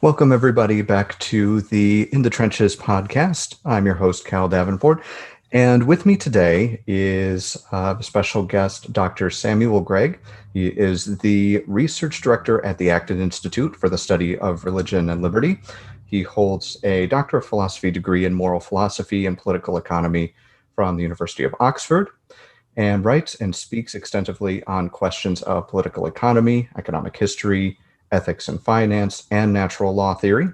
Welcome, everybody, back to the In the Trenches podcast. I'm your host, Cal Davenport, and with me today is a special guest, Dr. Samuel Gregg. He is the research director at the Acton Institute for the Study of Religion and Liberty. He holds a Doctor of Philosophy degree in moral philosophy and political economy from the University of Oxford, and writes and speaks extensively on questions of political economy, economic history, ethics and finance, and natural law theory.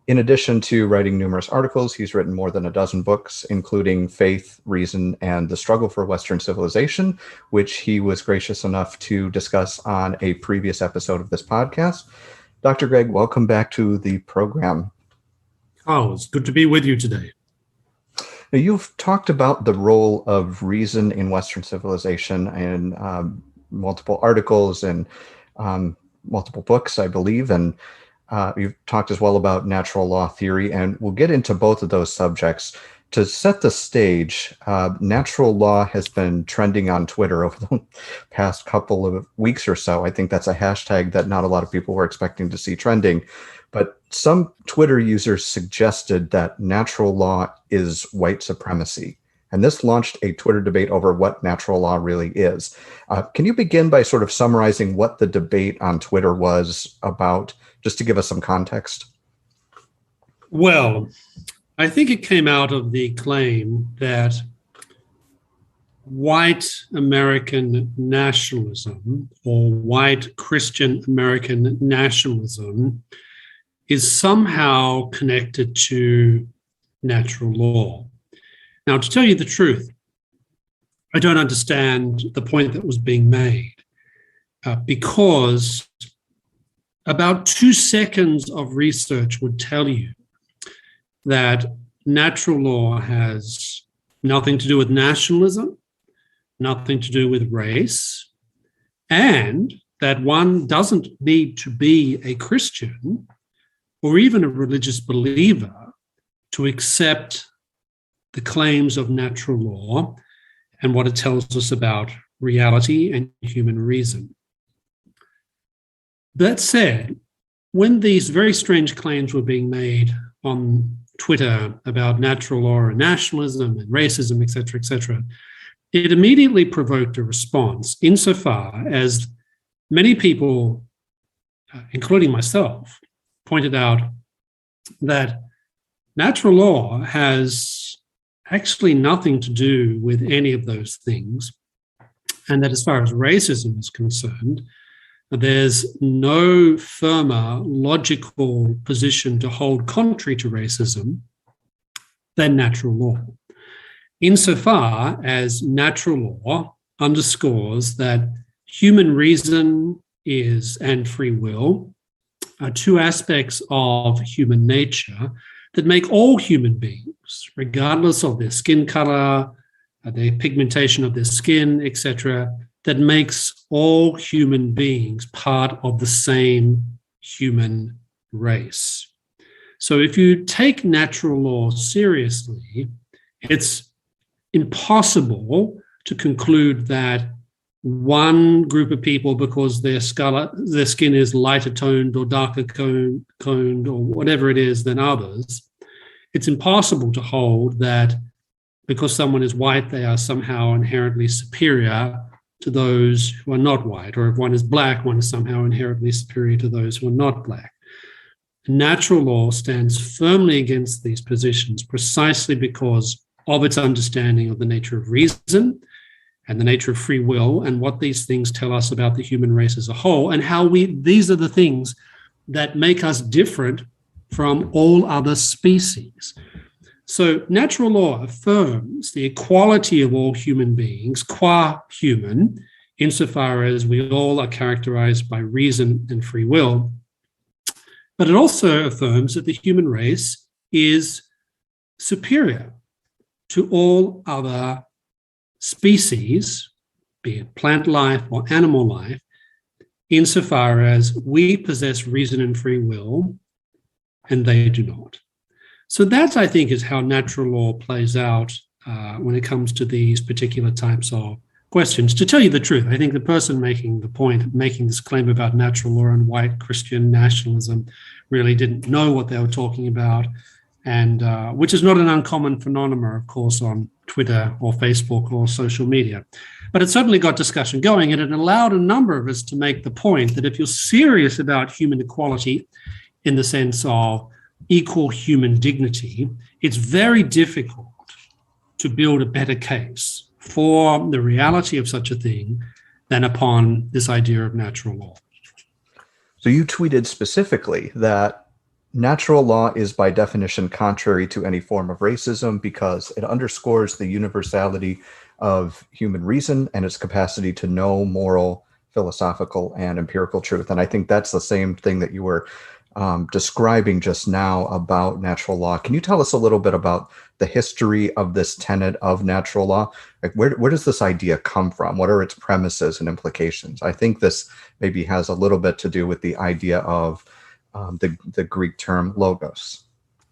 In addition to writing numerous articles, he's written more than a dozen books, including Faith, Reason, and the Struggle for Western Civilization, which he was gracious enough to discuss on a previous episode of this podcast. Dr. Gregg, welcome back to the program. Oh, it's good to be with you today. Now, you've talked about the role of reason in Western civilization in multiple articles and multiple books, I believe, and you've talked as well about natural law theory, and we'll get into both of those subjects. To set the stage, natural law has been trending on Twitter over the past couple of weeks or so. I think that's a hashtag that not a lot of people were expecting to see trending, but some Twitter users suggested that natural law is white supremacy. And this launched a Twitter debate over what natural law really is. Can you begin by sort of summarizing what the debate on Twitter was about, just to give us some context? Well, I think it came out of the claim that white American nationalism or white Christian American nationalism is somehow connected to natural law. Now, to tell you the truth, I don't understand the point that was being made because about 2 seconds of research would tell you that natural law has nothing to do with nationalism, nothing to do with race, and that one doesn't need to be a Christian or even a religious believer to accept the claims of natural law and what it tells us about reality and human reason. That said, when these very strange claims were being made on Twitter about natural law and nationalism and racism, et cetera, it immediately provoked a response insofar as many people, including myself, pointed out that natural law has actually nothing to do with any of those things, and that as far as racism is concerned, there's no firmer logical position to hold contrary to racism than natural law, insofar as natural law underscores that human reason is and free will are two aspects of human nature that make all human beings, regardless of their skin color, the pigmentation of their skin, etc., that makes all human beings part of the same human race. So if you take natural law seriously, it's impossible to conclude that one group of people, because their skin is lighter toned or darker toned or whatever it is than others, it's impossible to hold that because someone is white, they are somehow inherently superior to those who are not white, or if one is black, one is somehow inherently superior to those who are not black. Natural law stands firmly against these positions precisely because of its understanding of the nature of reason and the nature of free will and what these things tell us about the human race as a whole, and how these are the things that make us different from all other species. So natural law affirms the equality of all human beings, qua human, insofar as we all are characterized by reason and free will. But it also affirms that the human race is superior to all other species, be it plant life or animal life, insofar as we possess reason and free will and they do not. So that, I think, is how natural law plays out when it comes to these particular types of questions. To tell you the truth, I think the person making the point, making this claim about natural law and white Christian nationalism, really didn't know what they were talking about, and which is not an uncommon phenomenon, of course, on Twitter or Facebook or social media. But it certainly got discussion going, and it allowed a number of us to make the point that if you're serious about human equality in the sense of equal human dignity, it's very difficult to build a better case for the reality of such a thing than upon this idea of natural law. So you tweeted specifically that natural law is by definition contrary to any form of racism because it underscores the universality of human reason and its capacity to know moral, philosophical, and empirical truth. And I think that's the same thing that you were describing just now about natural law. Can you tell us a little bit about the history of this tenet of natural law? Like where does this idea come from? What are its premises and implications? I think this maybe has a little bit to do with the idea of the Greek term logos.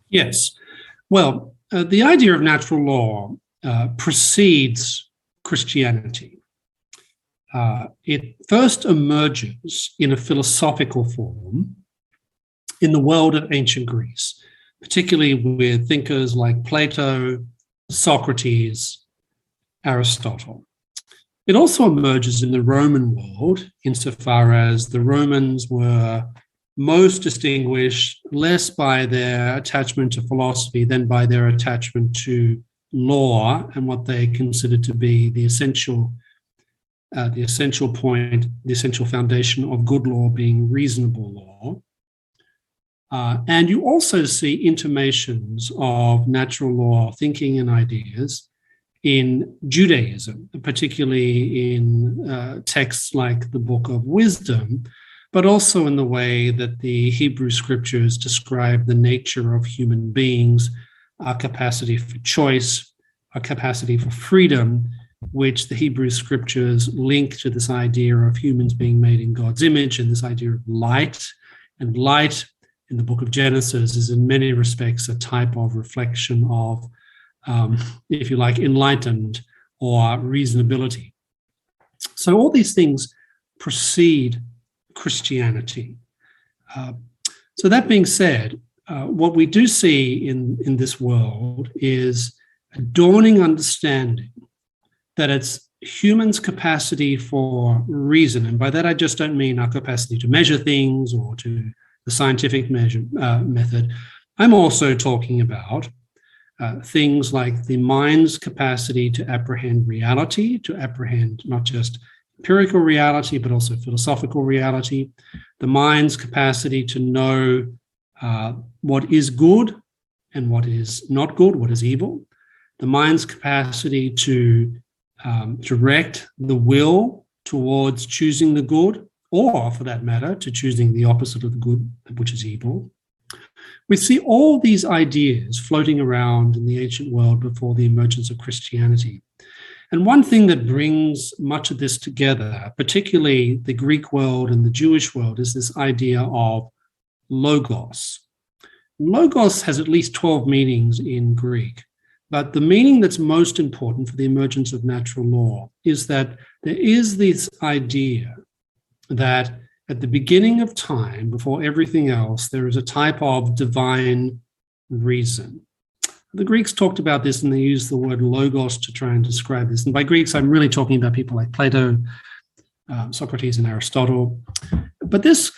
Yes. Well, the idea of natural law precedes Christianity. It first emerges in a philosophical form in the world of ancient Greece, particularly with thinkers like Plato, Socrates, Aristotle. It also emerges in the Roman world, insofar as the Romans were most distinguished less by their attachment to philosophy than by their attachment to law and what they considered to be the essential point, the essential foundation of good law being reasonable law. And you also see intimations of natural law thinking and ideas in Judaism, particularly in texts like the Book of Wisdom, but also in the way that the Hebrew scriptures describe the nature of human beings, our capacity for choice, our capacity for freedom, which the Hebrew scriptures link to this idea of humans being made in God's image and this idea of light. And light in the book of Genesis is in many respects a type of reflection of, if you like, enlightened or reasonability. So all these things precede Christianity. So that being said, what we do see in this world is a dawning understanding that it's humans' capacity for reason, and by that I just don't mean our capacity to measure things or to the scientific method. I'm also talking about things like the mind's capacity to apprehend reality, to apprehend not just empirical reality, but also philosophical reality, the mind's capacity to know what is good and what is not good, what is evil, the mind's capacity to direct the will towards choosing the good, or for that matter, to choosing the opposite of the good, which is evil. We see all these ideas floating around in the ancient world before the emergence of Christianity. And one thing that brings much of this together, particularly the Greek world and the Jewish world, is this idea of logos. Logos has at least 12 meanings in Greek, but the meaning that's most important for the emergence of natural law is that there is this idea that at the beginning of time, before everything else, there is a type of divine reason. The Greeks talked about this and they used the word logos to try and describe this. And by Greeks, I'm really talking about people like Plato, Socrates, and Aristotle. But this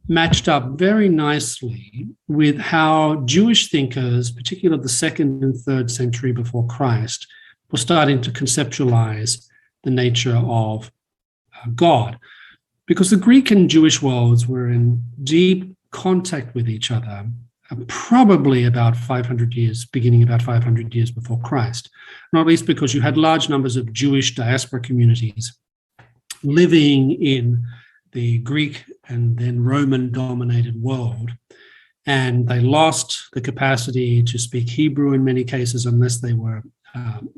matched up very nicely with how Jewish thinkers, particularly the 2nd and 3rd century before Christ, were starting to conceptualize the nature of God. Because the Greek and Jewish worlds were in deep contact with each other, probably about 500 years, beginning about 500 years before Christ, not least because you had large numbers of Jewish diaspora communities living in the Greek and then Roman-dominated world, and they lost the capacity to speak Hebrew in many cases unless they were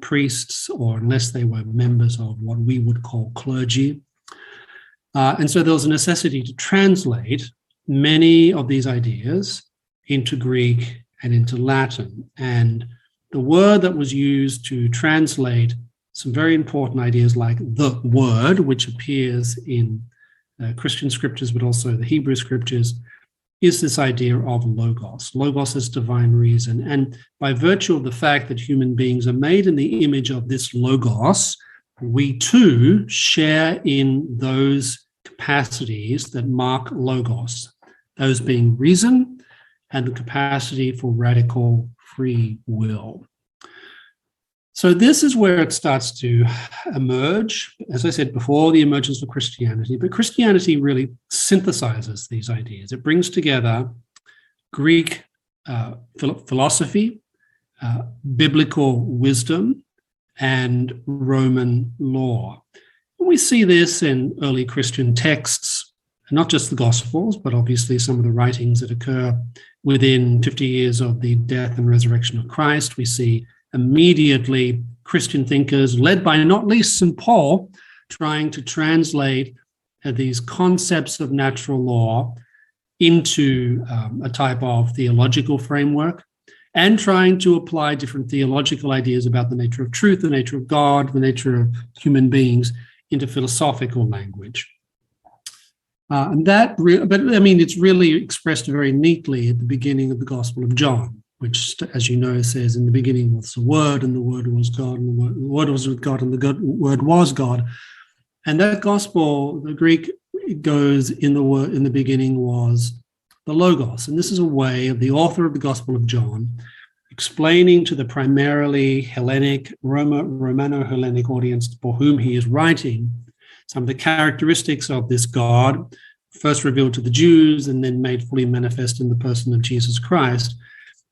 priests, or unless they were members of what we would call clergy. And so there was a necessity to translate many of these ideas into Greek and into Latin. And the word that was used to translate some very important ideas like the word, which appears in Christian scriptures, but also the Hebrew scriptures, is this idea of logos. Logos is divine reason. And by virtue of the fact that human beings are made in the image of this logos, we too share in those capacities that mark logos, those being reason and the capacity for radical free will. So this is where it starts to emerge. As I said before, the emergence of Christianity, but Christianity really synthesizes these ideas. It brings together Greek philosophy, biblical wisdom, and Roman law. And we see this in early Christian texts, not just the Gospels, but obviously some of the writings that occur within 50 years of the death and resurrection of Christ. We see immediately Christian thinkers, led by not least St. Paul, trying to translate these concepts of natural law into a type of theological framework, and trying to apply different theological ideas about the nature of truth, the nature of God, the nature of human beings into philosophical language. It's really expressed very neatly at the beginning of the Gospel of John, which, as you know, says, in the beginning was the Word, and the Word was God, and the Word was with God, and the Word was God. And that Gospel, the Greek, goes in the beginning was the Logos. And this is a way of the author of the Gospel of John explaining to the primarily Hellenic, Romano-Hellenic audience for whom he is writing some of the characteristics of this God, first revealed to the Jews and then made fully manifest in the person of Jesus Christ,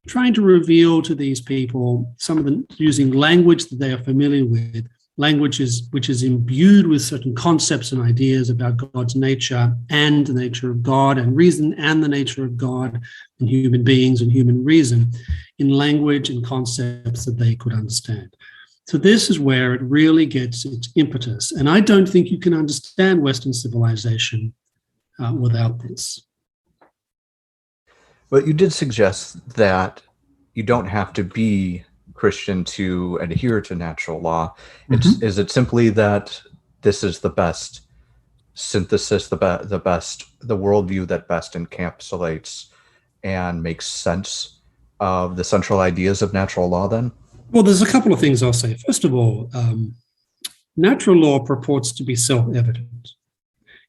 trying to reveal to these people some of the, using language that they are familiar with, language which is imbued with certain concepts and ideas about God's nature and the nature of God and reason and the nature of God and human beings and human reason, in language and concepts that they could understand. So this is where it really gets its impetus. And I don't think you can understand Western civilization without this. But you did suggest that you don't have to be Christian to adhere to natural law. Is it simply that this is the best synthesis, the worldview that best encapsulates and makes sense of the central ideas of natural law then? Well, there's a couple of things I'll say. First of all, natural law purports to be self-evident,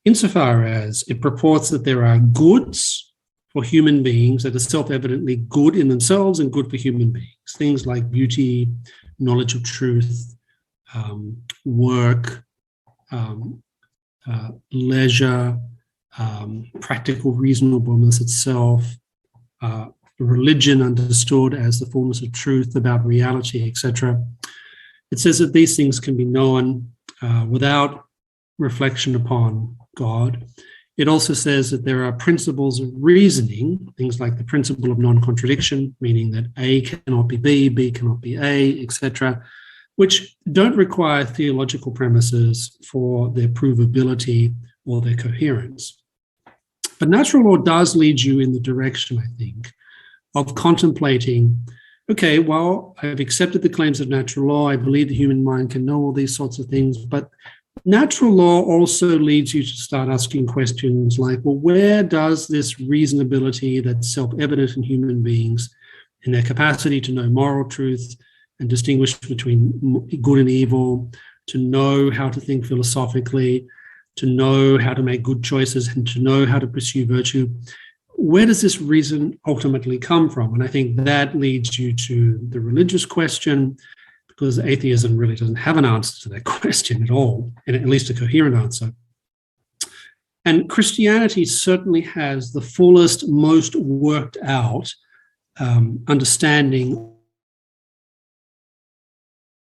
insofar as it purports that there are goods for human beings that are self-evidently good in themselves and good for human beings. Things like beauty, knowledge of truth, work, leisure, practical reasonableness itself, religion understood as the fullness of truth about reality, etc. It says that these things can be known without reflection upon God. It also says that there are principles of reasoning, things like the principle of non-contradiction, meaning that A cannot be B, B cannot be A, etc., which don't require theological premises for their provability or their coherence. But natural law does lead you in the direction, I think, of contemplating, okay, well, I've accepted the claims of natural law. I believe the human mind can know all these sorts of things, but natural law also leads you to start asking questions like, well, where does this reasonability that's self-evident in human beings, in their capacity to know moral truth and distinguish between good and evil, to know how to think philosophically, to know how to make good choices and to know how to pursue virtue, where does this reason ultimately come from? And I think that leads you to the religious question, because atheism really doesn't have an answer to that question at all, and at least a coherent answer. And Christianity certainly has the fullest, most worked out understanding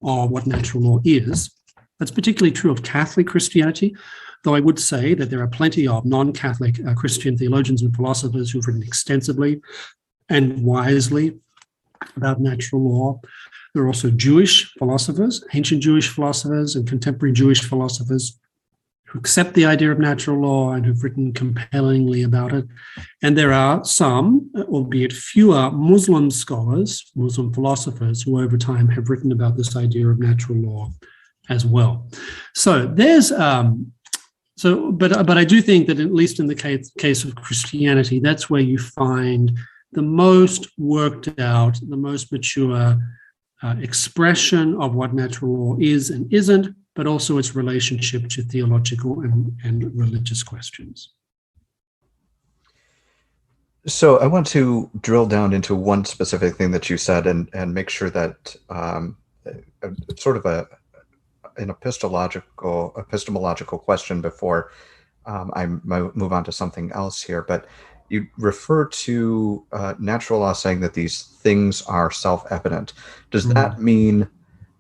of what natural law is. That's particularly true of Catholic Christianity, though I would say that there are plenty of non-Catholic Christian theologians and philosophers who've written extensively and wisely about natural law. There are also Jewish philosophers, ancient Jewish philosophers and contemporary Jewish philosophers who accept the idea of natural law and who've written compellingly about it. And there are some, albeit fewer, Muslim scholars, Muslim philosophers, who over time have written about this idea of natural law as well. So there's, but I do think that at least in the case of Christianity, that's where you find the most worked out, the most mature expression of what natural law is and isn't, but also its relationship to theological and religious questions. So I want to drill down into one specific thing that you said and make sure that sort of an epistemological question before I move on to something else here. But you refer to natural law saying that these things are self-evident. Does that mean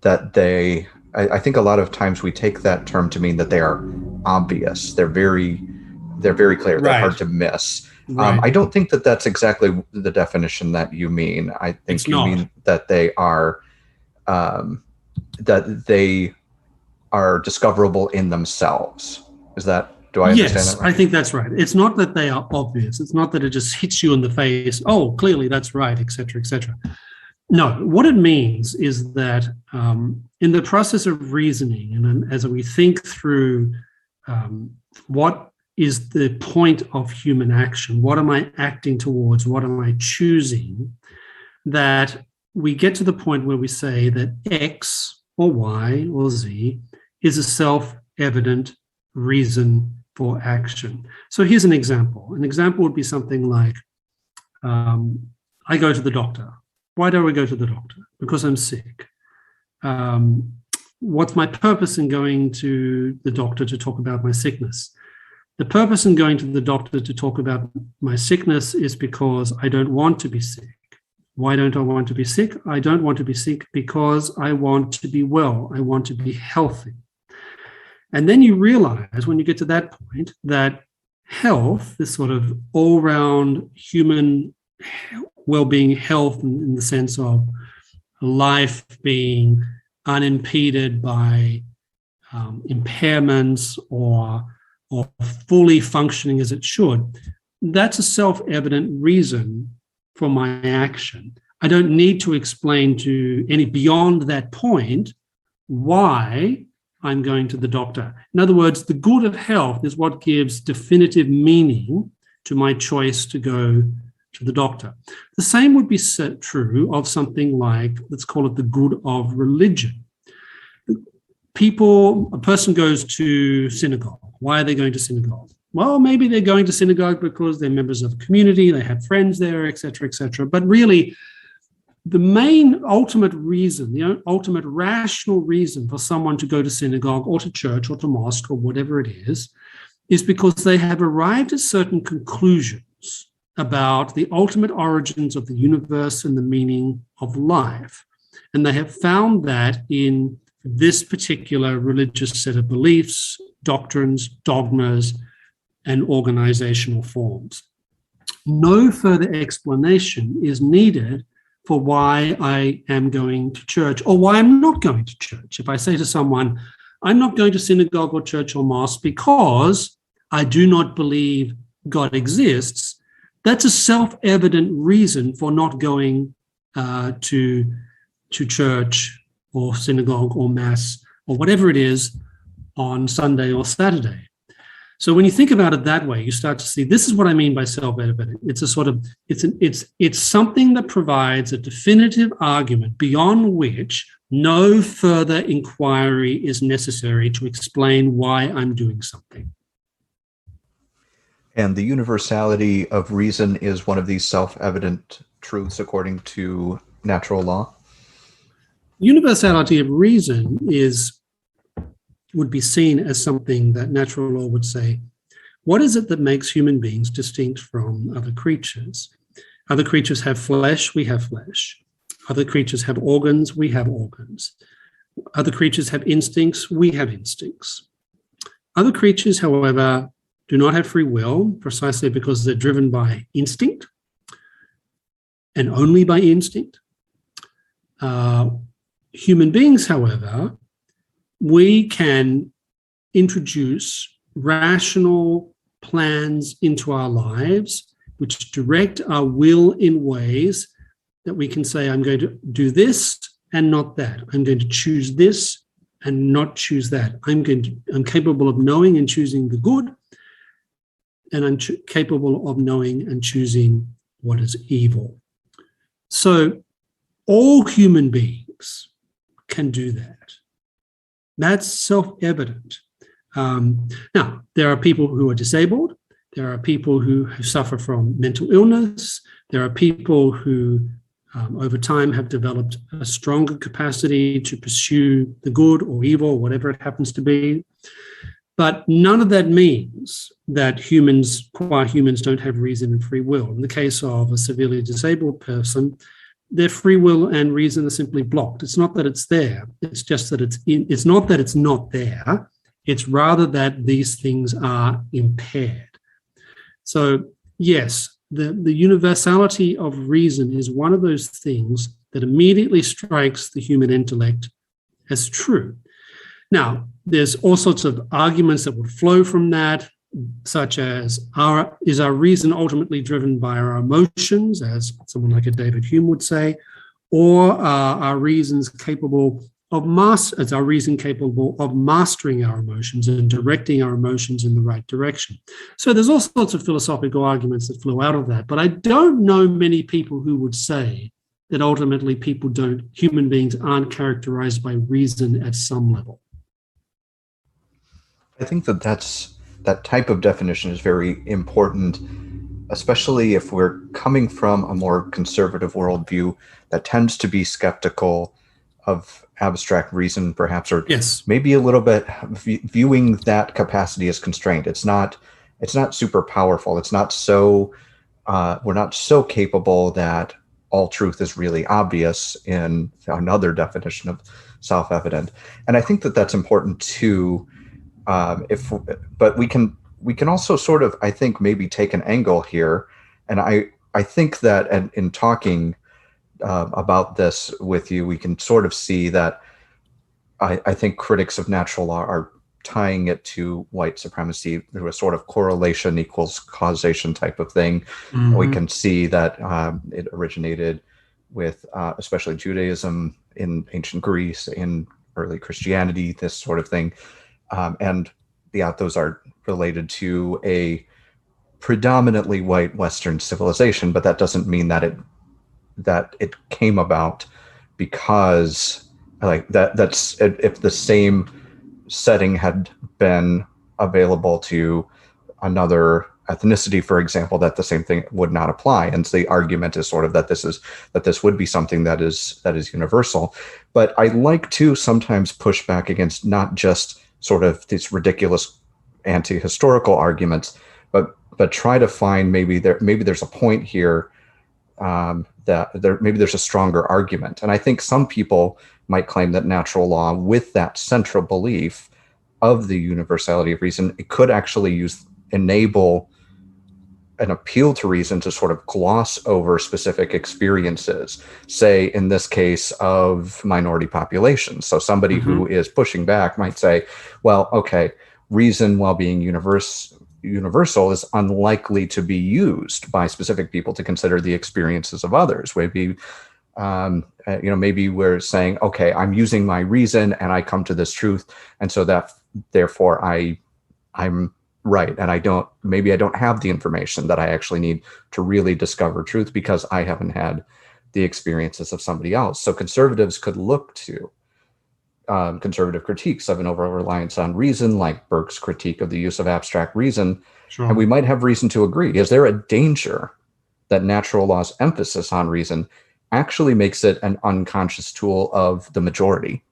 that they, I think a lot of times we take that term to mean that they are obvious. They're very clear. They're hard to miss. Right. I don't think that that's exactly the definition that you mean. I think you mean that they are discoverable in themselves. Is that? Do I understand that right? I think that's right. It's not that they are obvious. It's not that it just hits you in the face. Oh, clearly that's right, et cetera, et cetera. No, what it means is that in the process of reasoning, and as we think through what is the point of human action, what am I acting towards, what am I choosing, that we get to the point where we say that X or Y or Z is a self-evident reason for action. So here's an example. An example would be something like, I go to the doctor. Why do I go to the doctor? Because I'm sick. What's my purpose in going to the doctor to talk about my sickness? The purpose in going to the doctor to talk about my sickness is because I don't want to be sick. Why don't I want to be sick? I don't want to be sick because I want to be well. I want to be healthy. And then you realize when you get to that point that health, this sort of all-round human well-being health in the sense of life being unimpeded by impairments or fully functioning as it should, that's a self-evident reason for my action. I don't need to explain to any beyond that point why I'm going to the doctor. In other words, the good of health is what gives definitive meaning to my choice to go to the doctor. The same would be true of something like, let's call it the good of religion. A person goes to synagogue. Why are they going to synagogue? Well, maybe they're going to synagogue because they're members of a community, they have friends there, et cetera, et cetera. But really, the main ultimate reason, the ultimate rational reason for someone to go to synagogue or to church or to mosque or whatever it is because they have arrived at certain conclusions about the ultimate origins of the universe and the meaning of life. And they have found that in this particular religious set of beliefs, doctrines, dogmas, and organizational forms. No further explanation is needed for why I am going to church or why I'm not going to church. If I say to someone, I'm not going to synagogue or church or mosque because I do not believe God exists, that's a self-evident reason for not going to church or synagogue or mass or whatever it is on Sunday or Saturday. So when you think about it that way, you start to see this is what I mean by self-evident. It's a sort of it's something that provides a definitive argument beyond which no further inquiry is necessary to explain why I'm doing something. And the universality of reason is one of these self-evident truths according to natural law? Universality of reason would be seen as something that natural law would say, what is it that makes human beings distinct from other creatures? Other creatures have flesh, we have flesh. Other creatures have organs, we have organs. Other creatures have instincts, we have instincts. Other creatures, however, do not have free will precisely because they're driven by instinct and only by instinct. human beings, however, we can introduce rational plans into our lives which direct our will in ways that we can say, I'm going to do this and not that. I'm going to choose this and not choose that. I'm capable of knowing and choosing the good, and I'm capable of knowing and choosing what is evil. So all human beings can do that. That's self-evident. Now, there are people who are disabled. There are people who suffer from mental illness. There are people who, over time, have developed a stronger capacity to pursue the good or evil, whatever it happens to be. But none of that means that humans, qua humans, don't have reason and free will. In the case of a severely disabled person, their free will and reason are simply blocked. It's not that it's there. It's just that it's not that it's not there. It's rather that these things are impaired. So yes, the universality of reason is one of those things that immediately strikes the human intellect as true. Now, there's all sorts of arguments that would flow from that, such as, is our reason ultimately driven by our emotions, as someone like a David Hume would say, or are our reasons capable of capable of mastering our emotions and directing our emotions in the right direction? So there's all sorts of philosophical arguments that flow out of that, but I don't know many people who would say that ultimately human beings aren't characterized by reason at some level. I think that type of definition is very important, especially if we're coming from a more conservative worldview that tends to be skeptical of abstract reason, perhaps, or yes, maybe a little bit viewing that capacity as constrained. It's not super powerful. It's not so we're not so capable that all truth is really obvious in another definition of self-evident. And I think that that's important too. But we can also sort of, I think, maybe take an angle here. And I think that in talking about this with you, we can sort of see that I think critics of natural law are tying it to white supremacy through a sort of correlation equals causation type of thing. Mm-hmm. We can see that it originated with especially Judaism in ancient Greece, in early Christianity, this sort of thing. And those are related to a predominantly white Western civilization, but that doesn't mean that it came about because that's if the same setting had been available to another ethnicity, for example, that the same thing would not apply. And so the argument is sort of that this would be something that is universal. But I like to sometimes push back against not just sort of these ridiculous anti-historical arguments, but try to find maybe there's a point here maybe there's a stronger argument. And I think some people might claim that natural law, with that central belief of the universality of reason, it could actually enable an appeal to reason to sort of gloss over specific experiences, say in this case of minority populations. So somebody mm-hmm. who is pushing back might say, well, okay, reason, while being universal, is unlikely to be used by specific people to consider the experiences of others. Maybe, maybe we're saying, okay, I'm using my reason and I come to this truth, and so that therefore I'm right, and I don't have the information that I actually need to really discover truth because I haven't had the experiences of somebody else. So conservatives could look to conservative critiques of an over-reliance on reason, like Burke's critique of the use of abstract reason, sure. And we might have reason to agree. Is there a danger that natural law's emphasis on reason actually makes it an unconscious tool of the majority?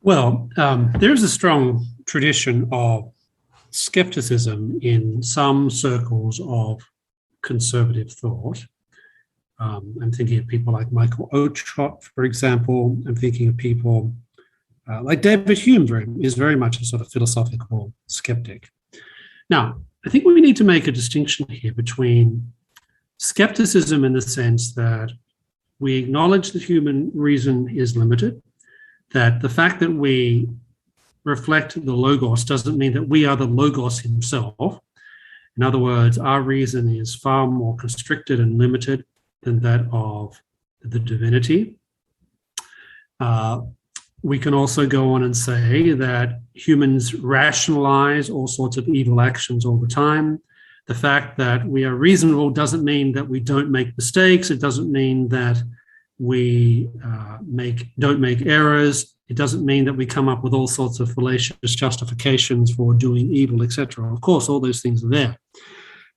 Well, there's a strong tradition of skepticism in some circles of conservative thought. I'm thinking of people like Michael Oakeshott, for example. I'm thinking of people like David Hume is very much a sort of philosophical skeptic. Now, I think we need to make a distinction here between skepticism in the sense that we acknowledge that human reason is limited, that the fact that we reflect the Logos doesn't mean that we are the Logos himself. In other words, our reason is far more constricted and limited than that of the divinity. We can also go on and say that humans rationalize all sorts of evil actions all the time. The fact that we are reasonable doesn't mean that we don't make mistakes. It doesn't mean that we don't make errors. It doesn't mean that we come up with all sorts of fallacious justifications for doing evil, etc. Of course, all those things are there.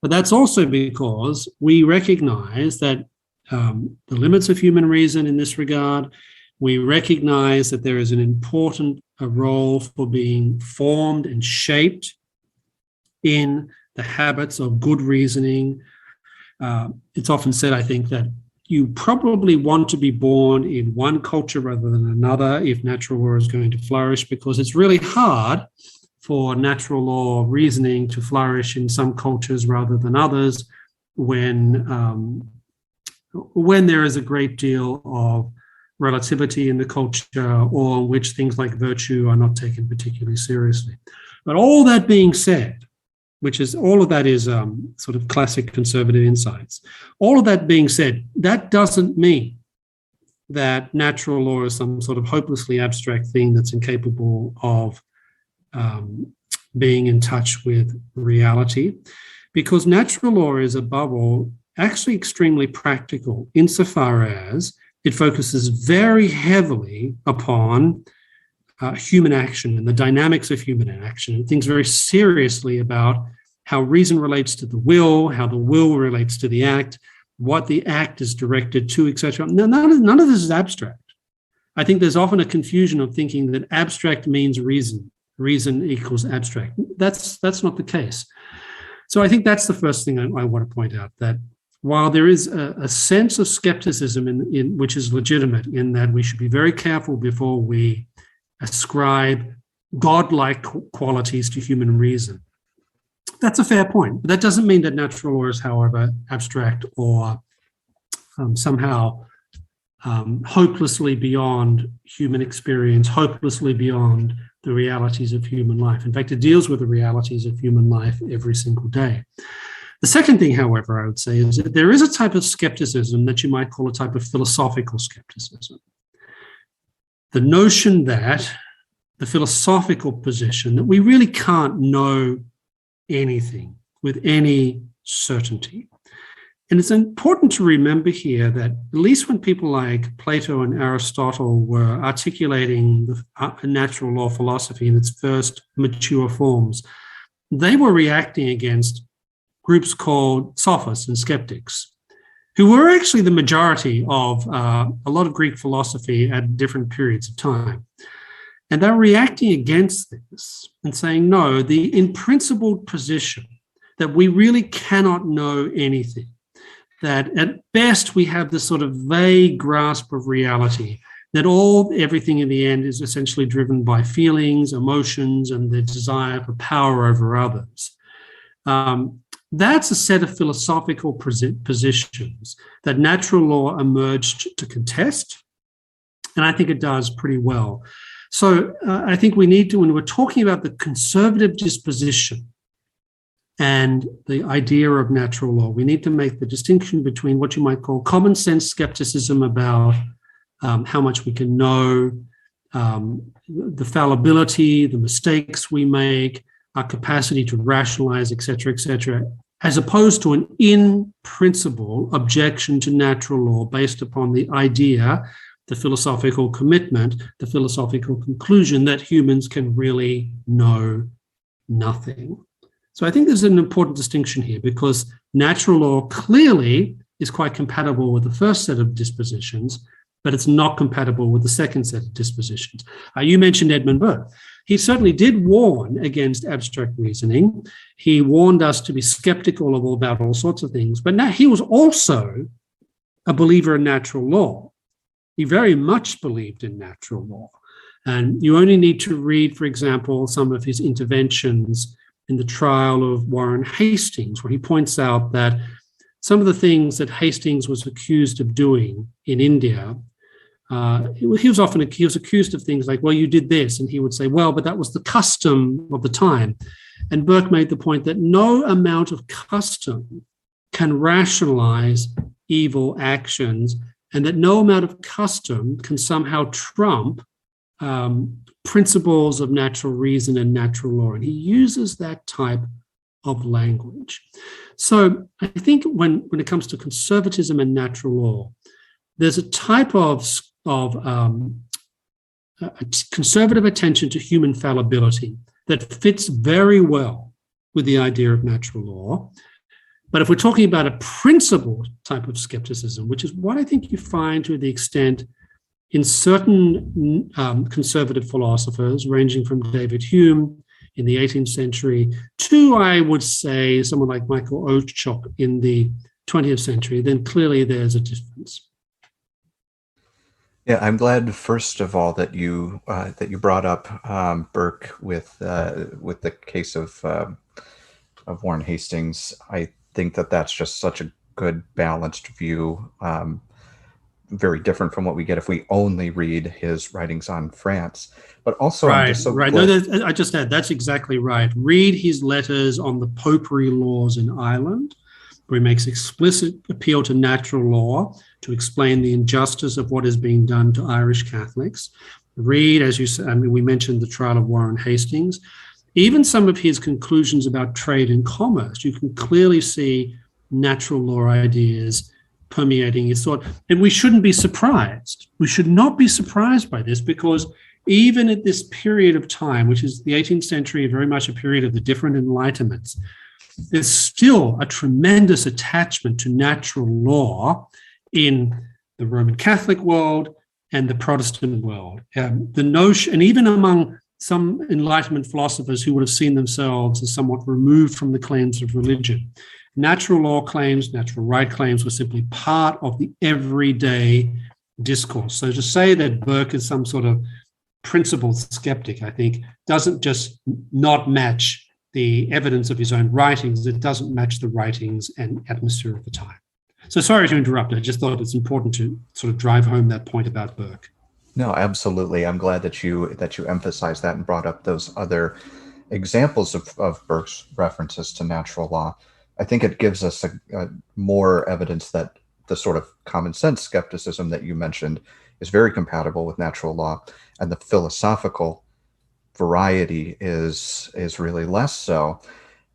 But that's also because we recognize that the limits of human reason in this regard. We recognize that there is an important role for being formed and shaped in the habits of good reasoning. It's often said, I think, that you probably want to be born in one culture rather than another if natural law is going to flourish, because it's really hard for natural law reasoning to flourish in some cultures rather than others when there is a great deal of relativity in the culture, or in which things like virtue are not taken particularly seriously. But all that being said, all of that is sort of classic conservative insights. All of that being said, that doesn't mean that natural law is some sort of hopelessly abstract thing that's incapable of being in touch with reality, because natural law is, above all, actually extremely practical insofar as it focuses very heavily upon human action and the dynamics of human action, and thinks very seriously about how reason relates to the will, how the will relates to the act, what the act is directed to, etc. None of this is abstract. I think there's often a confusion of thinking that abstract means reason equals abstract. That's not the case. So I think that's the first thing I want to point out, that while there is a sense of skepticism in which is legitimate, in that we should be very careful before we ascribe godlike qualities to human reason, that's a fair point. But that doesn't mean that natural law is, however, abstract or somehow hopelessly beyond human experience, hopelessly beyond the realities of human life. In fact, it deals with the realities of human life every single day. The second thing, however, I would say is that there is a type of skepticism that you might call a type of philosophical skepticism. The notion that the philosophical position that we really can't know anything with any certainty. And it's important to remember here that at least when people like Plato and Aristotle were articulating the natural law philosophy in its first mature forms, they were reacting against groups called sophists and skeptics, who were actually the majority of a lot of Greek philosophy at different periods of time. And they're reacting against this and saying, no, the in-principled position that we really cannot know anything, that at best we have this sort of vague grasp of reality, that everything in the end is essentially driven by feelings, emotions, and the desire for power over others. That's a set of philosophical positions that natural law emerged to contest, and I think it does pretty well. So I think we need to, when we're talking about the conservative disposition and the idea of natural law, we need to make the distinction between what you might call common sense skepticism about how much we can know, the fallibility, the mistakes we make, our capacity to rationalize, et cetera, as opposed to an in-principle objection to natural law based upon the idea, the philosophical commitment, the philosophical conclusion that humans can really know nothing. So I think there's an important distinction here, because natural law clearly is quite compatible with the first set of dispositions, but it's not compatible with the second set of dispositions. You mentioned Edmund Burke. He certainly did warn against abstract reasoning. He warned us to be skeptical about all sorts of things, but now he was also a believer in natural law. He very much believed in natural law. And you only need to read, for example, some of his interventions in the trial of Warren Hastings, where he points out that some of the things that Hastings was accused of doing in India, he was accused of things like, well, you did this. And he would say, well, but that was the custom of the time. And Burke made the point that no amount of custom can rationalize evil actions, and that no amount of custom can somehow trump principles of natural reason and natural law. And he uses that type of language. So I think when it comes to conservatism and natural law, there's a type of conservative attention to human fallibility that fits very well with the idea of natural law. But if we're talking about a principled type of skepticism, which is what I think you find to the extent in certain conservative philosophers, ranging from David Hume in the 18th century to, I would say, someone like Michael Oakeshott in the 20th century, then clearly there's a difference. Yeah, I'm glad, first of all, that you brought up Burke with the case of Warren Hastings. I think that's just such a good balanced view, very different from what we get if we only read his writings on France. But also, I'm just so right. glad. No, I just said that's exactly right. Read his letters on the popery laws in Ireland, where he makes explicit appeal to natural law to explain the injustice of what is being done to Irish Catholics. Read, as you said, I mean, we mentioned the trial of Warren Hastings. Even some of his conclusions about trade and commerce, you can clearly see natural law ideas permeating his thought. And we shouldn't be surprised. We should not be surprised by this, because even at this period of time, which is the 18th century, very much a period of the different enlightenments, there's still a tremendous attachment to natural law in the Roman Catholic world and the Protestant world. The notion, and even among some Enlightenment philosophers who would have seen themselves as somewhat removed from the claims of religion, natural law claims, natural right claims were simply part of the everyday discourse. So to say that Burke is some sort of principled skeptic, I think, doesn't just not match the evidence of his own writings, it doesn't match the writings and atmosphere of the time. So sorry to interrupt. I just thought it's important to sort of drive home that point about Burke. No, absolutely. I'm glad that you emphasized that and brought up those other examples of Burke's references to natural law. I think it gives us a more evidence that the sort of common sense skepticism that you mentioned is very compatible with natural law, and the philosophical variety is really less so.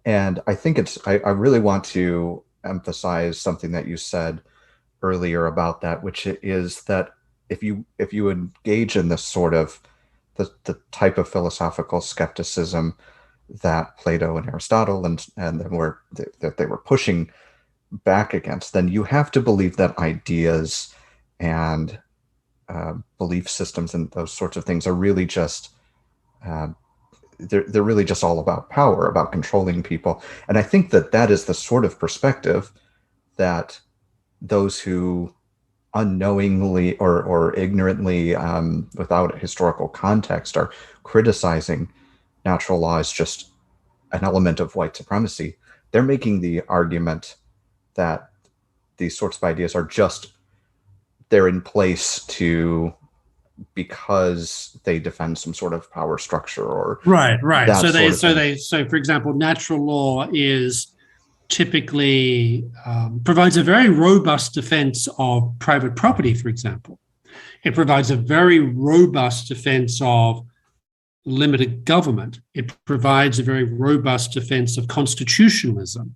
And I think I really want to emphasize something that you said earlier about that, which is that if you engage in this sort of the type of philosophical skepticism that Plato and Aristotle and that they were pushing back against, then you have to believe that ideas and belief systems and those sorts of things are really just they're really just all about power, about controlling people. And I think that is the sort of perspective that those who unknowingly or ignorantly, without historical context, are criticizing natural law as just an element of white supremacy. They're making the argument that these sorts of ideas are just, they're in place because they defend some sort of power structure or right. So for example, natural law is typically provides a very robust defense of private property, for example. It provides a very robust defense of limited government. It provides a very robust defense of constitutionalism,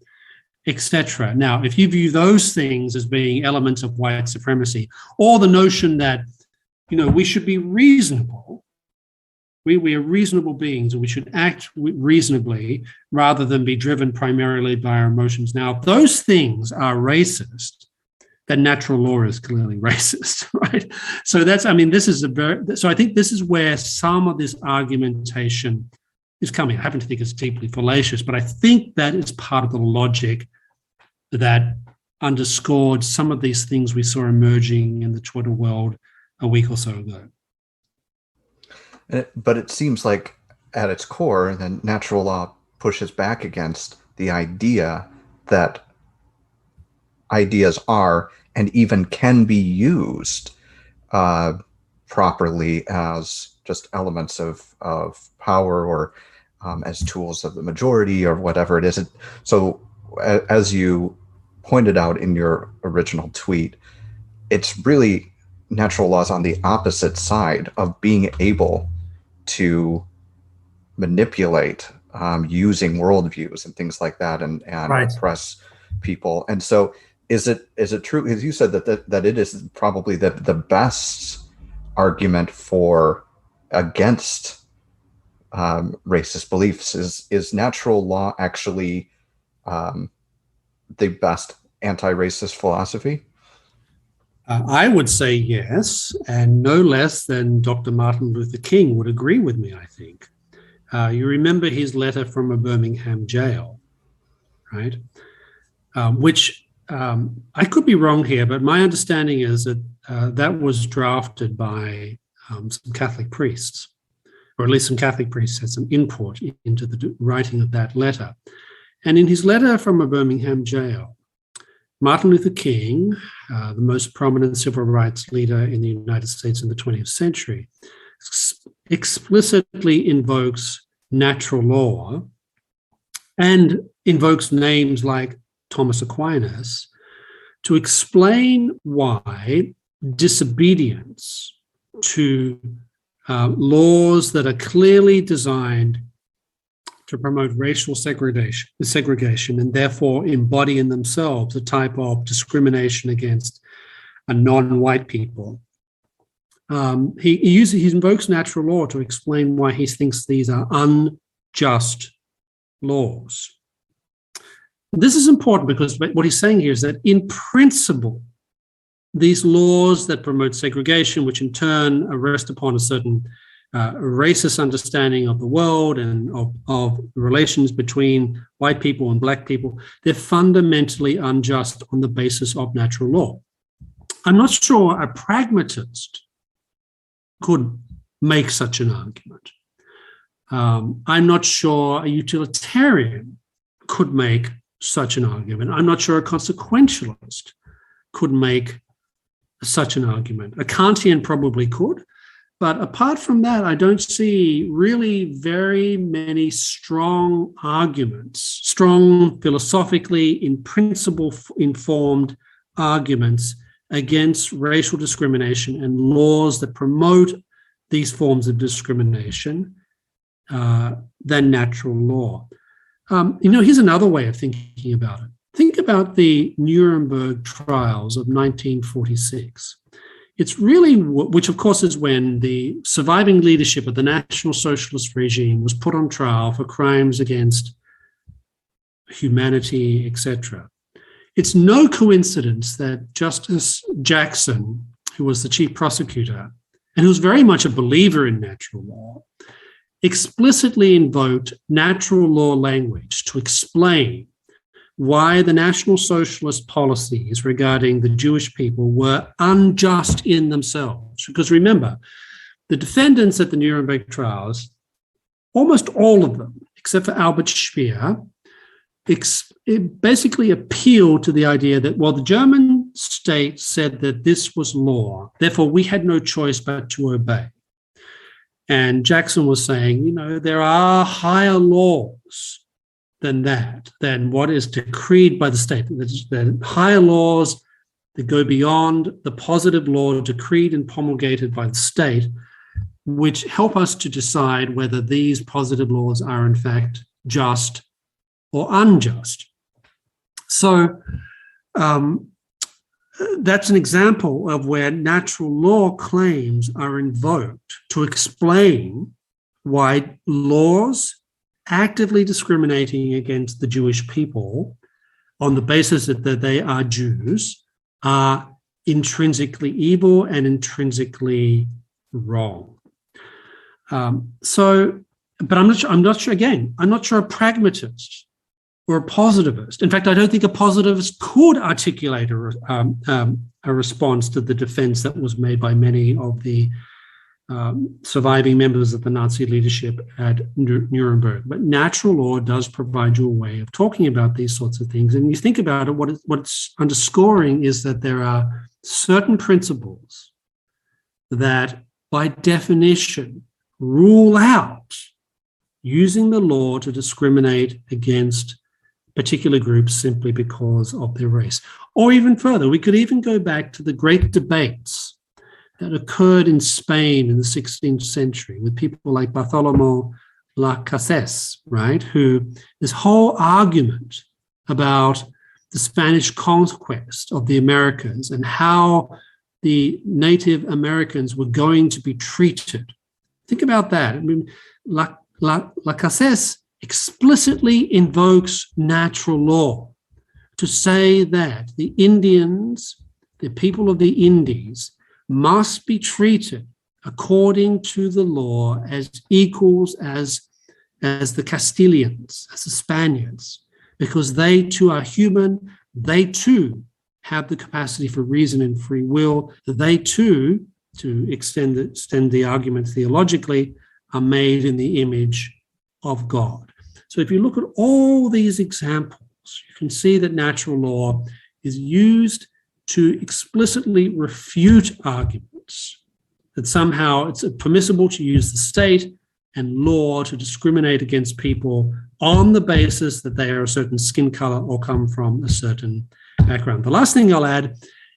etc. Now, if you view those things as being elements of white supremacy, or the notion that, we should be reasonable, we are reasonable beings and we should act reasonably rather than be driven primarily by our emotions. Now, if those things are racist, then natural law is clearly racist, right? So I think this is where some of this argumentation is coming. I happen to think it's deeply fallacious, but I think that is part of the logic that underscored some of these things we saw emerging in the Twitter world a week or so ago. But it seems like at its core, then natural law pushes back against the idea that ideas are and even can be used properly as just elements of power or as tools of the majority or whatever it is. So as you pointed out in your original tweet, it's really natural laws on the opposite side of being able to manipulate using worldviews and things like that and Right. oppress people. And so is it true, as you said, that it is probably the best argument for against racist beliefs? Is natural law actually the best anti-racist philosophy? I would say yes, and no less than Dr. Martin Luther King would agree with me, I think. You remember his letter from a Birmingham jail, right? Which I could be wrong here, but my understanding is that that was drafted by some Catholic priests, or at least some Catholic priests had some input into the writing of that letter. And in his letter from a Birmingham jail, Martin Luther King, the most prominent civil rights leader in the United States in the 20th century, explicitly invokes natural law and invokes names like Thomas Aquinas to explain why disobedience to laws that are clearly designed to promote racial segregation and therefore embody in themselves a type of discrimination against a non-white people. He invokes natural law to explain why he thinks these are unjust laws. This is important because what he's saying here is that in principle, these laws that promote segregation, which in turn rest upon a certain racist understanding of the world and of relations between white people and black people, they're fundamentally unjust on the basis of natural law. I'm not sure a pragmatist could make such an argument. I'm not sure a utilitarian could make such an argument. I'm not sure a consequentialist could make such an argument. A Kantian probably could. But apart from that, I don't see really very many strong arguments, strong philosophically, in principle informed arguments against racial discrimination and laws that promote these forms of discrimination than natural law. Here's another way of thinking about it. Think about the Nuremberg trials of 1946. It's really, which of course is when the surviving leadership of the National Socialist regime was put on trial for crimes against humanity, etc. It's no coincidence that Justice Jackson, who was the chief prosecutor, and who was very much a believer in natural law, explicitly invoked natural law language to explain why the National Socialist policies regarding the Jewish people were unjust in themselves. Because remember, the defendants at the Nuremberg trials, almost all of them, except for Albert Speer, basically appealed to the idea that, well, the German state said that this was law, therefore we had no choice but to obey. And Jackson was saying, there are higher laws than that, than what is decreed by the state. That higher laws that go beyond the positive law decreed and promulgated by the state, which help us to decide whether these positive laws are in fact just or unjust. So that's an example of where natural law claims are invoked to explain why laws actively discriminating against the Jewish people on the basis that they are Jews are intrinsically evil and intrinsically wrong. But I'm not sure, again, I'm not sure a pragmatist or a positivist. In fact, I don't think a positivist could articulate a response to the defense that was made by many of the surviving members of the Nazi leadership at Nuremberg. But natural law does provide you a way of talking about these sorts of things. And you think about it, what it's underscoring is that there are certain principles that, by definition, rule out using the law to discriminate against particular groups simply because of their race. Or even further, we could even go back to the great debates that occurred in Spain in the 16th century with people like Bartholomew Las Casas, right? Who this whole argument about the Spanish conquest of the Americas and how the Native Americans were going to be treated. Think about that. I mean, Las Casas explicitly invokes natural law to say that the Indians, the people of the Indies, must be treated according to the law as equals as the Castilians, as the Spaniards, because they too are human, they too have the capacity for reason and free will, they too, to extend the argument theologically, are made in the image of God. So if you look at all these examples, you can see that natural law is used to explicitly refute arguments that somehow it's permissible to use the state and law to discriminate against people on the basis that they are a certain skin color or come from a certain background. The last thing I'll add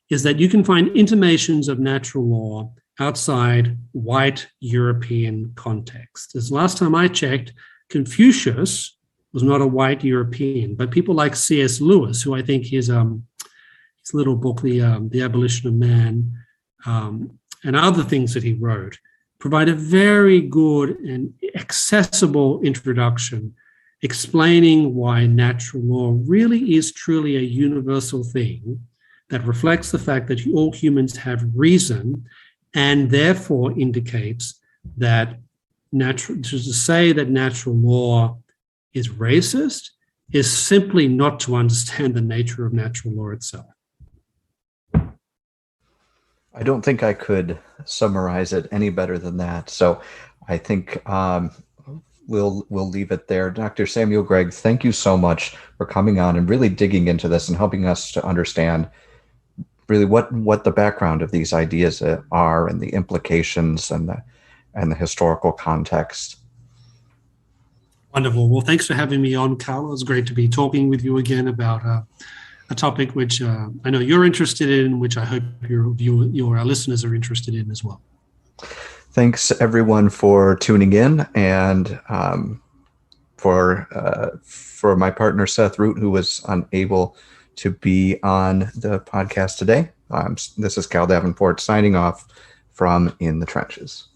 is that you can find intimations of natural law outside white European context. As last time I checked, Confucius was not a white European, but people like C.S. Lewis, who I think his little book, The Abolition of Man, and other things that he wrote, provide a very good and accessible introduction explaining why natural law really is truly a universal thing that reflects the fact that all humans have reason and therefore indicates that to say that natural law is racist is simply not to understand the nature of natural law itself. I don't think I could summarize it any better than that. So I think we'll leave it there. Dr. Samuel, Gregg, thank you so much for coming on and really digging into this and helping us to understand really what the background of these ideas are and the implications and the historical context. Wonderful. Well, thanks for having me on, Carl. It was great to be talking with you again about a topic which I know you're interested in, which I hope your listeners are interested in as well. Thanks everyone for tuning in, and for my partner Seth Root, who was unable to be on the podcast today. This is Cal Davenport signing off from In the Trenches.